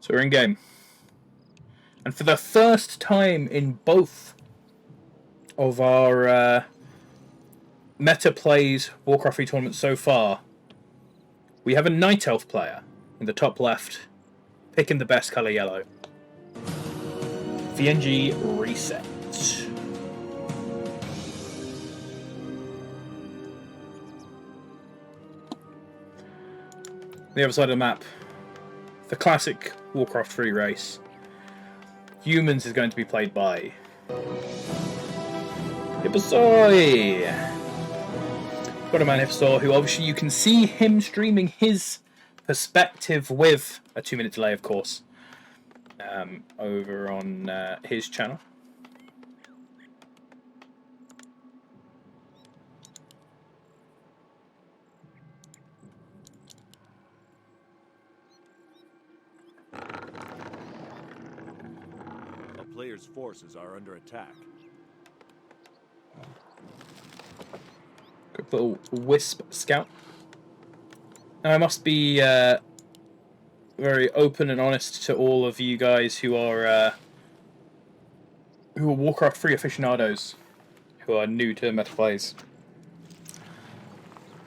So we're in game. And for the first time in both of our meta plays Warcraft 3 tournaments so far, we have a Night Elf player in the top left, picking the best colour yellow. VNGReset. The other side of the map, the classic Warcraft 3 race. Humans is going to be played by Hipposaurier. Got a man Hipposaurier who obviously you can see him streaming his perspective with a 2-minute delay, of course, over on his channel. Player's forces are under attack. Quick little wisp scout. Now I must be very open and honest to all of you guys who are Warcraft 3 aficionados, who are new to meta plays.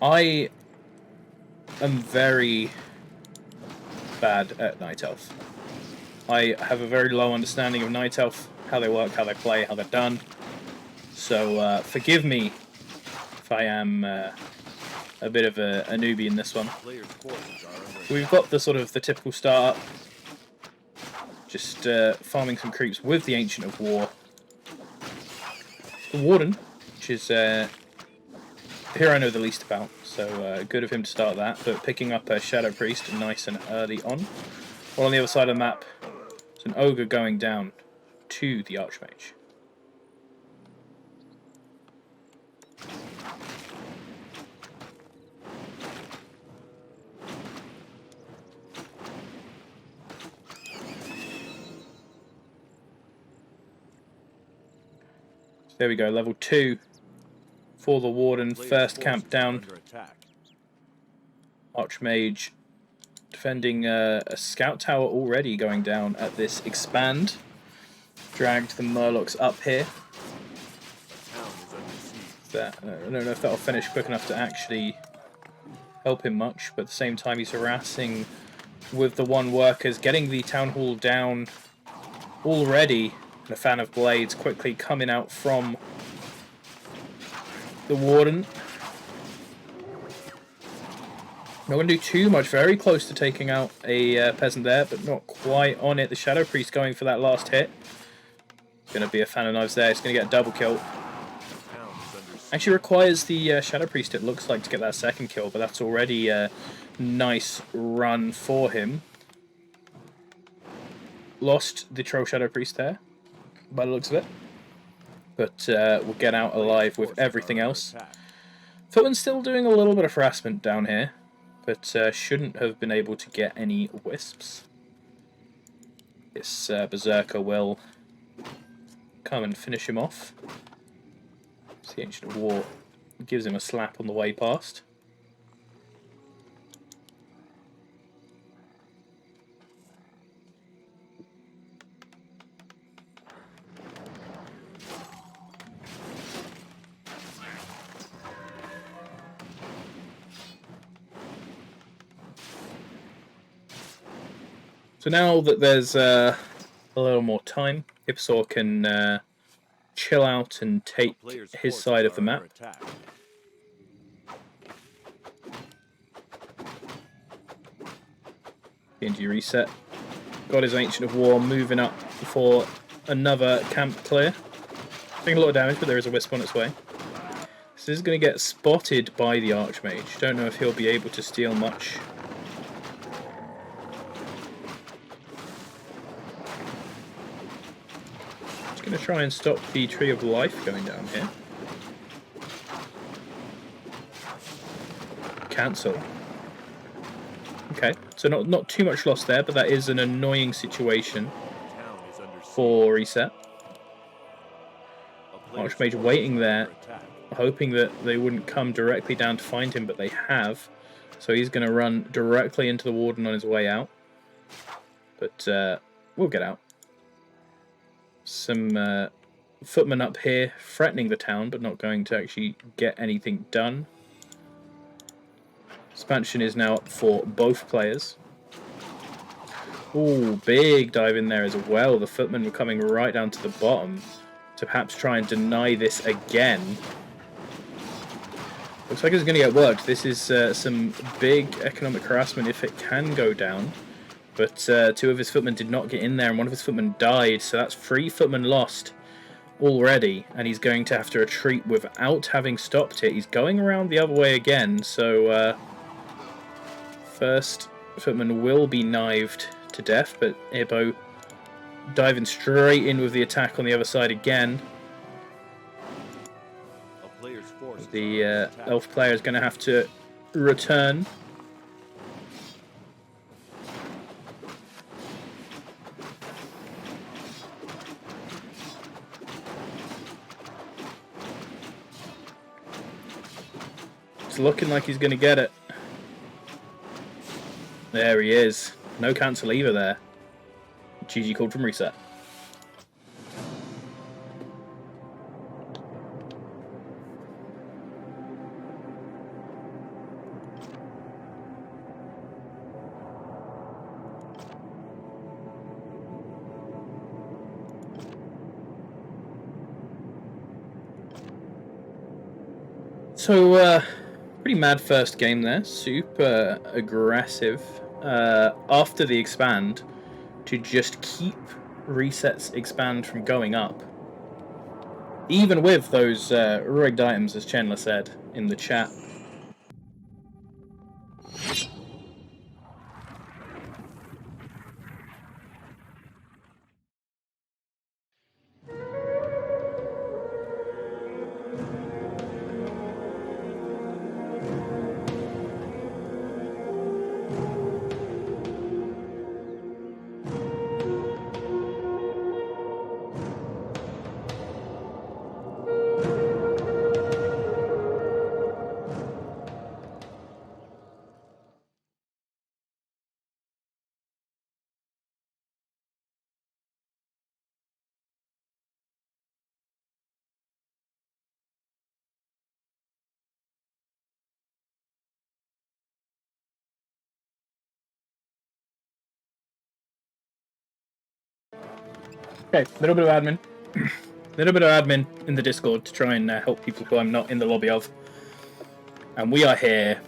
I am very bad at Night Elf. I have a very low understanding of Night Elf, how they work, how they play, how they're done. So forgive me if I am a bit of a newbie in this one. We've got the sort of the typical start up, just farming some creeps with the Ancient of War. The Warden, which is here I know the least about, so good of him to start that, but picking up a Shadow Priest nice and early on. While on the other side of the map, there's an Ogre going down to the Archmage. There we go, level 2 for the Warden, first camp down. Archmage defending a scout tower already going down at this expand. Dragged the Murlocs up here. I don't know if that'll finish quick enough to actually help him much, but at the same time he's harassing with the one workers, getting the Town Hall down already. And a fan of Blades quickly coming out from the Warden. Not going to do too much, very close to taking out a peasant there, but not quite on it. The Shadow Priest going for that last hit. Going to be a fan of knives there, it's going to get a double kill. Actually requires the Shadow Priest, it looks like, to get that second kill, but that's already a nice run for him. Lost the Troll Shadow Priest there, by the looks of it. But we'll get out alive with everything else. Footman's still doing a little bit of harassment down here, but shouldn't have been able to get any wisps. This Berserker will come and finish him off. So the Ancient of War gives him a slap on the way past. So now that there's a little more time, Hipposaurier can chill out and take his side of the map. VNGReset. Got his Ancient of War moving up for another camp clear. Doing a lot of damage, but there is a Wisp on its way. This is going to get spotted by the Archmage. Don't know if he'll be able to steal much. Going to try and stop the Tree of Life going down here. Cancel. Okay, so not too much loss there, but that is an annoying situation for Reset. Archmage waiting there, hoping that they wouldn't come directly down to find him, but they have. So he's going to run directly into the Warden on his way out. But we'll get out. Some footmen up here threatening the town, but not going to actually get anything done. Expansion is now up for both players. Ooh, big dive in there as well. The footmen were coming right down to the bottom to perhaps try and deny this again. Looks like it's going to get worked. This is some big economic harassment if it can go down. But 2 of his footmen did not get in there, and 1 of his footmen died. So that's 3 footmen lost already, and he's going to have to retreat without having stopped it. He's going around the other way again, so first footman will be knifed to death, but Hippo diving straight in with the attack on the other side again. The elf player is going to have to return. It's looking like he's going to get it. There he is. No cantilever there. GG called from reset. So, pretty mad first game there. Super aggressive. After the expand, to just keep resets expand from going up. Even with those rigged items, as Chandler said in the chat. Okay, a little bit of admin. Little bit of admin in the Discord to try and help people who I'm not in the lobby of. And we are here.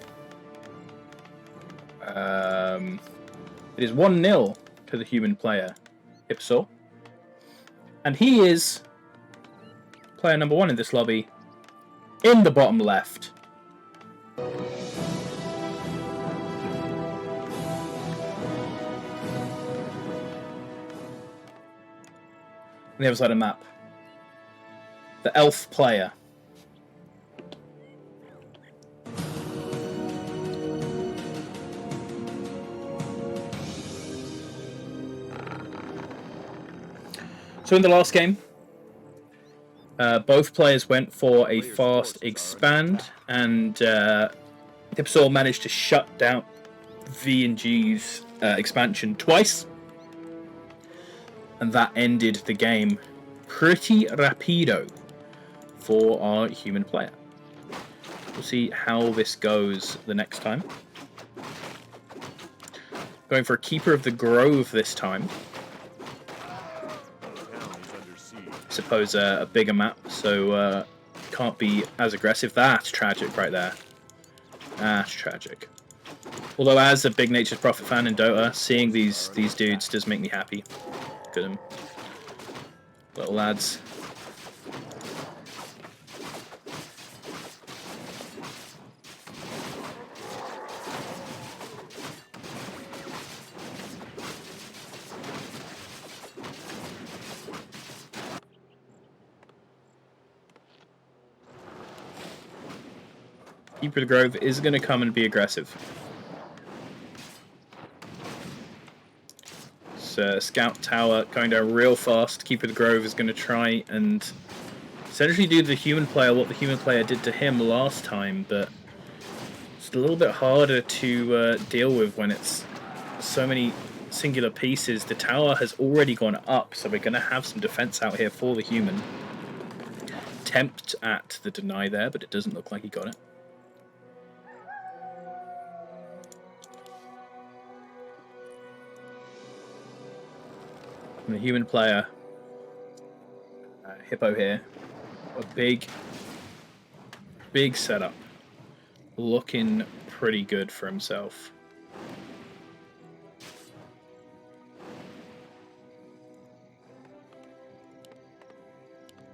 It is 1-0 to the human player, Hipsaurier. And he is player number 1 in this lobby, in the bottom left. On the other side of the map, the elf player. So in the last game, both players went for a fast expand, and Hipsaurier managed to shut down VNG's expansion twice. And that ended the game pretty rapido for our human player. We'll see how this goes the next time. Going for a Keeper of the Grove this time. I suppose a bigger map, so can't be as aggressive. That's tragic right there. That's tragic. Although as a big Nature's Prophet fan in Dota, seeing these dudes does make me happy. Look at them. Little lads. Keeper of the Grove is going to come and be aggressive. Scout tower going down real fast. Keeper of the Grove is going to try and essentially do the human player what the human player did to him last time, but it's a little bit harder to deal with when it's so many singular piece is the tower has already gone up, so we're going to have some defense out here for the human. Attempt at the deny there, but it doesn't look like he got it. And the human player, Hippo here, a big setup, looking pretty good for himself.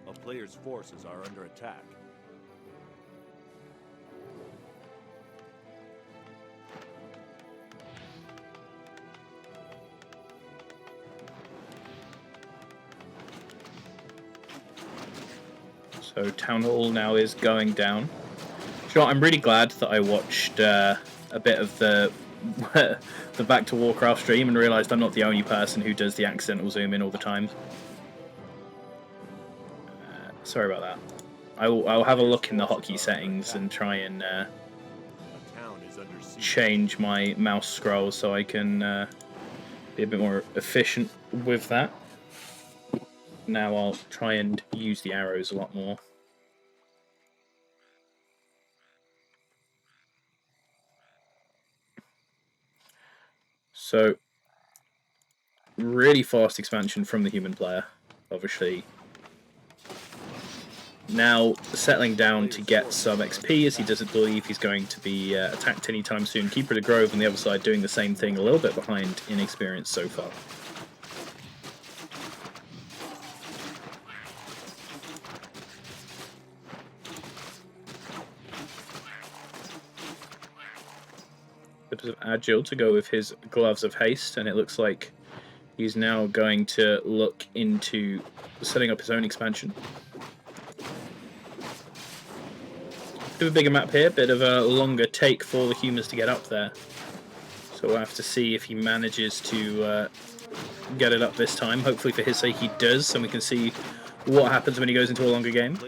A player's forces are under attack. So Town Hall now is going down. Sure, I'm really glad that I watched a bit of the Back to Warcraft stream and realised I'm not the only person who does the accidental zoom in all the time. Sorry about that. I'll have a look in the hotkey settings and try and change my mouse scroll so I can be a bit more efficient with that. Now I'll try and use the arrows a lot more. So, really fast expansion from the human player, obviously. Now settling down to get some XP, as he doesn't believe he's going to be attacked anytime soon. Keeper of the Grove on the other side doing the same thing, a little bit behind in experience so far. A bit of Agile to go with his Gloves of Haste, and it looks like he's now going to look into setting up his own expansion. Bit of a bigger map here, bit of a longer take for the humans to get up there. So we'll have to see if he manages to get it up this time. Hopefully for his sake he does, and we can see what happens when he goes into a longer game.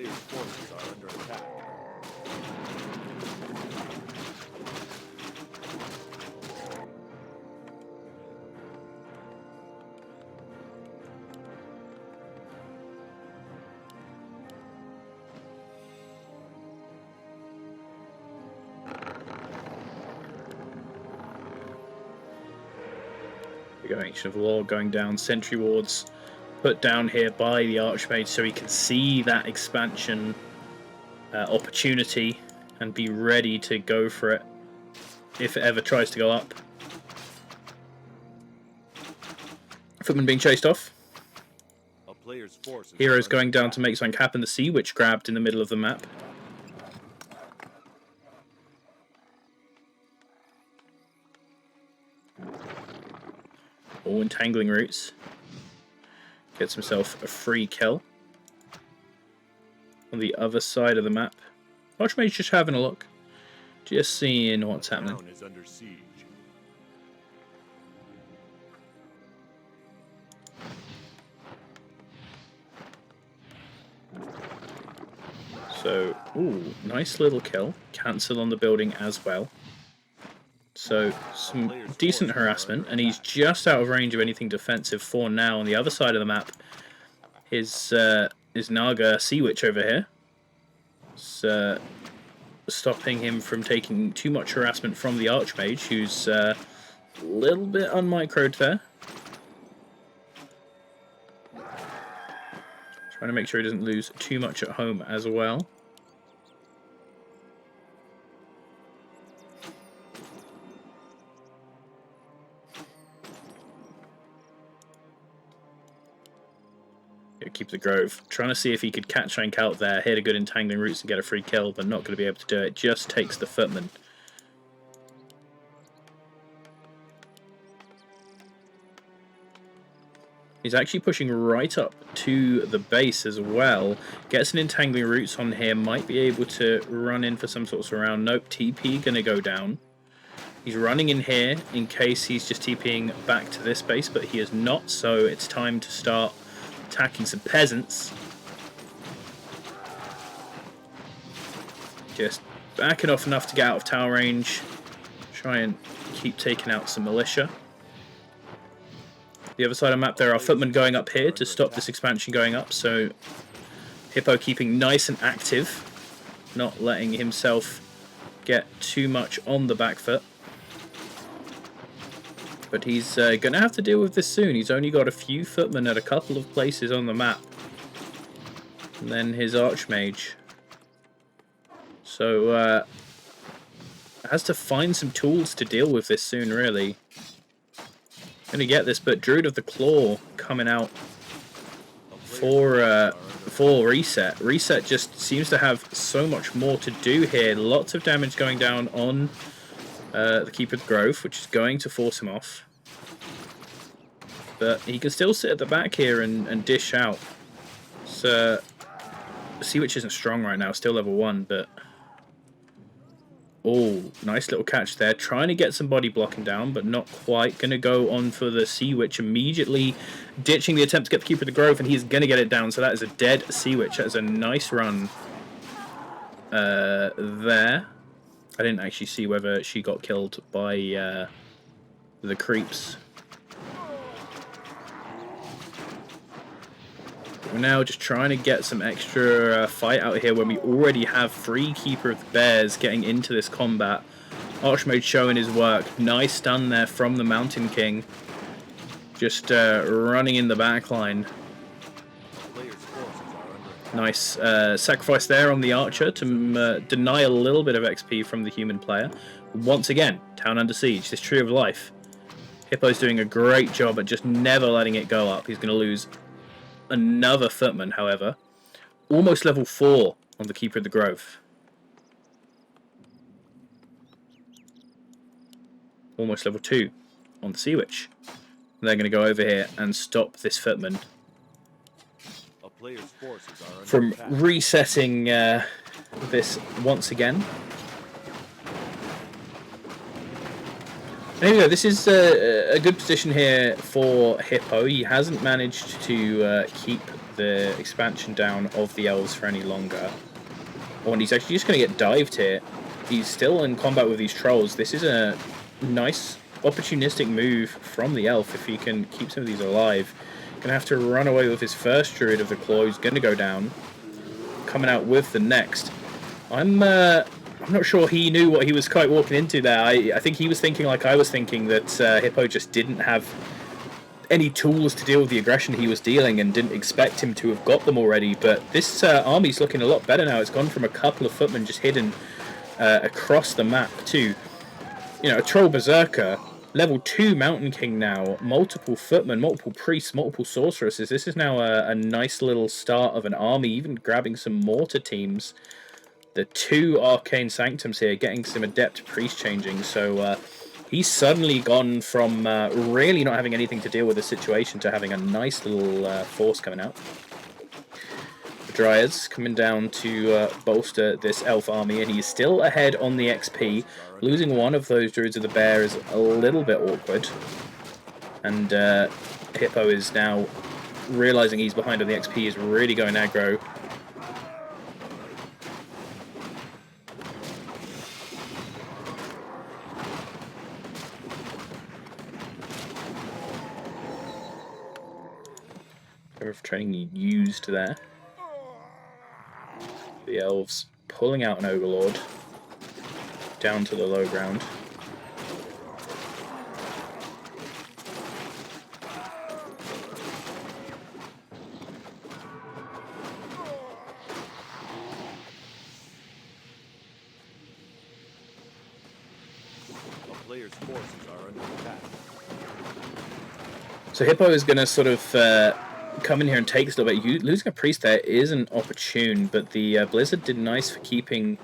Ancient of Law going down, sentry wards put down here by the Archmage so he can see that expansion opportunity and be ready to go for it if it ever tries to go up. Footman being chased off. Heroes going down to make something happen. The Sea Witch grabbed in the middle of the map. All entangling roots. Gets himself a free kill. On the other side of the map. Archmage just having a look. Just seeing what's happening. Is under siege. So, ooh, nice little kill. Cancel on the building as well. So, some decent harassment, and he's just out of range of anything defensive for now. On the other side of the map is Naga Sea Witch over here. It's stopping him from taking too much harassment from the Archmage, who's a little bit unmicroed there. Trying to make sure he doesn't lose too much at home as well. Keep the Grove. Trying to see if he could catch rank out there, hit a good entangling roots and get a free kill, but not going to be able to do it. Just takes the Footman. He's actually pushing right up to the base as well. Gets an entangling roots on here, might be able to run in for some sort of surround. Nope, TP going to go down. He's running in here in case he's just TPing back to this base, but he is not, so it's time to start attacking some peasants. Just backing off enough to get out of tower range. Try and keep taking out some militia. the other side of the map, there are footmen going up here to stop this expansion going up, so Hippo keeping nice and active, not letting himself get too much on the back foot. But he's going to have to deal with this soon. He's only got a few footmen at a couple of places on the map. And then his Archmage. So, has to find some tools to deal with this soon, really. Gonna get this, but Druid of the Claw coming out for Reset. Reset just seems to have so much more to do here. Lots of damage going down on the Keeper of the Grove, which is going to force him off. But he can still sit at the back here and dish out. So, Sea Witch isn't strong right now, still level 1, but... Oh, nice little catch there. Trying to get some body blocking down, but not quite. Going to go on for the Sea Witch, immediately ditching the attempt to get the Keeper of the Grove, and he's going to get it down. So that is a dead Sea Witch. That is a nice run there. I didn't actually see whether she got killed by the creeps. We're now just trying to get some extra fight out here when we already have 3 Keeper of the Bears getting into this combat. Archmage showing his work. Nice stun there from the Mountain King. Just running in the back line. Nice sacrifice there on the Archer to deny a little bit of XP from the human player. Once again, town under siege. This Tree of Life. Hippo's doing a great job at just never letting it go up. He's going to lose another footman, however. Almost level 4 on the Keeper of the Grove. Almost level 2 on the Sea Witch. And they're going to go over here and stop this footman from resetting this once again. There we go. This is a good position here for Hippo. He hasn't managed to keep the expansion down of the elves for any longer. Oh, and he's actually just going to get dived here. He's still in combat with these trolls. This is a nice opportunistic move from the elf if he can keep some of these alive. Going to have to run away with his first Druid of the Claw. He's going to go down. Coming out with the next. I'm not sure he knew what he was quite walking into there. I think he was thinking like I was thinking, that Hippo just didn't have any tools to deal with the aggression he was dealing and didn't expect him to have got them already. But this army's looking a lot better now. It's gone from a couple of footmen just hidden across the map to, a Troll Berserker, level 2 Mountain King now, multiple footmen, multiple priests, multiple sorceresses. This is now a nice little start of an army, even grabbing some mortar teams. The 2 Arcane Sanctums here, getting some Adept Priest changing, so he's suddenly gone from really not having anything to deal with the situation to having a nice little force coming out. The Dryads coming down to bolster this elf army, and he's still ahead on the XP. Losing one of those Druids of the Bear is a little bit awkward, and Hippo is now realizing he's behind on the XP, is really going aggro. Of training used there. The elves pulling out an Overlord down to the low ground. The player's forces are under attack. So Hippo is going to sort of come in here and take this a little bit. Losing a priest there isn't opportune, but the Blizzard did nice for keeping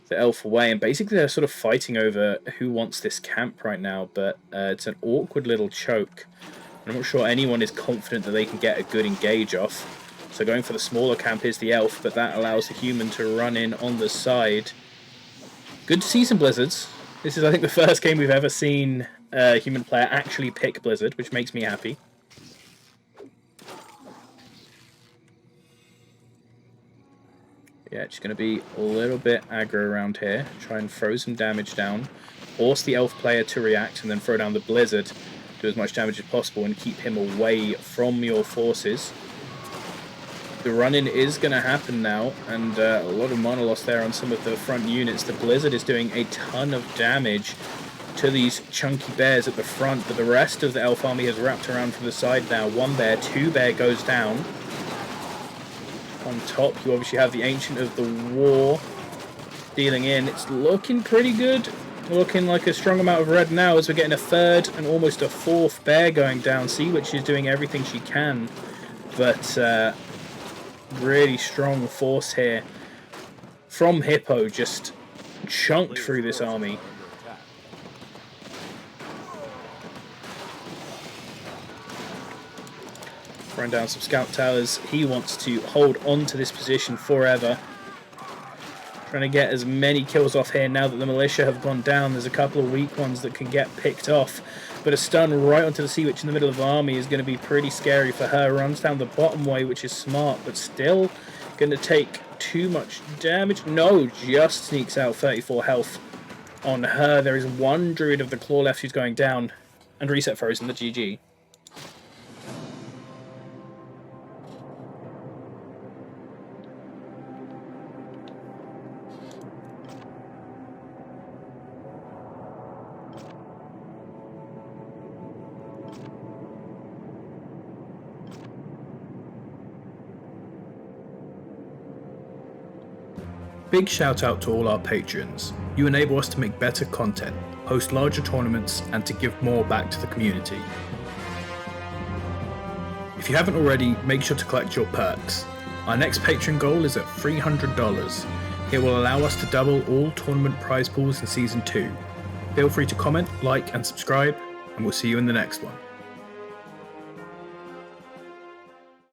the elf away, and basically they're sort of fighting over who wants this camp right now, but it's an awkward little choke. I'm not sure anyone is confident that they can get a good engage off. So going for the smaller camp is the elf, but that allows the human to run in on the side. Good to see some Blizzards. This is, I think, the first game we've ever seen a human player actually pick Blizzard, which makes me happy. Yeah, just going to be a little bit aggro around here. Try and throw some damage down. Force the elf player to react and then throw down the Blizzard. do as much damage as possible and keep him away from your forces. The run-in is going to happen now, and a lot of mana loss there on some of the front units. The Blizzard is doing a ton of damage to these chunky bears at the front, but the rest of the Elf army has wrapped around from the side now. 1 bear, 2 bear goes down. On top, you obviously have the Ancient of the War dealing in. It's looking pretty good. Looking like a strong amount of red now as we're getting a 3rd and almost a 4th bear going down. Sea Witch is doing everything she can, but really strong force here from Hippo, just chunked through this army. Throwing down some scout towers. He wants to hold on to this position forever. Trying to get as many kills off here now that the militia have gone down. There's a couple of weak ones that can get picked off. But a stun right onto the Sea Witch in the middle of the army is going to be pretty scary for her. Runs down the bottom way, which is smart, but still going to take too much damage. No, just sneaks out 34 health on her. There is 1 Druid of the Claw left who's going down. And Reset Frozen, the GG. Big shout out to all our patrons. You enable us to make better content, host larger tournaments, and to give more back to the community. If you haven't already, make sure to collect your perks. Our next Patreon goal is at $300. It will allow us to double all tournament prize pools in Season 2. Feel free to comment, like, and subscribe, and we'll see you in the next one.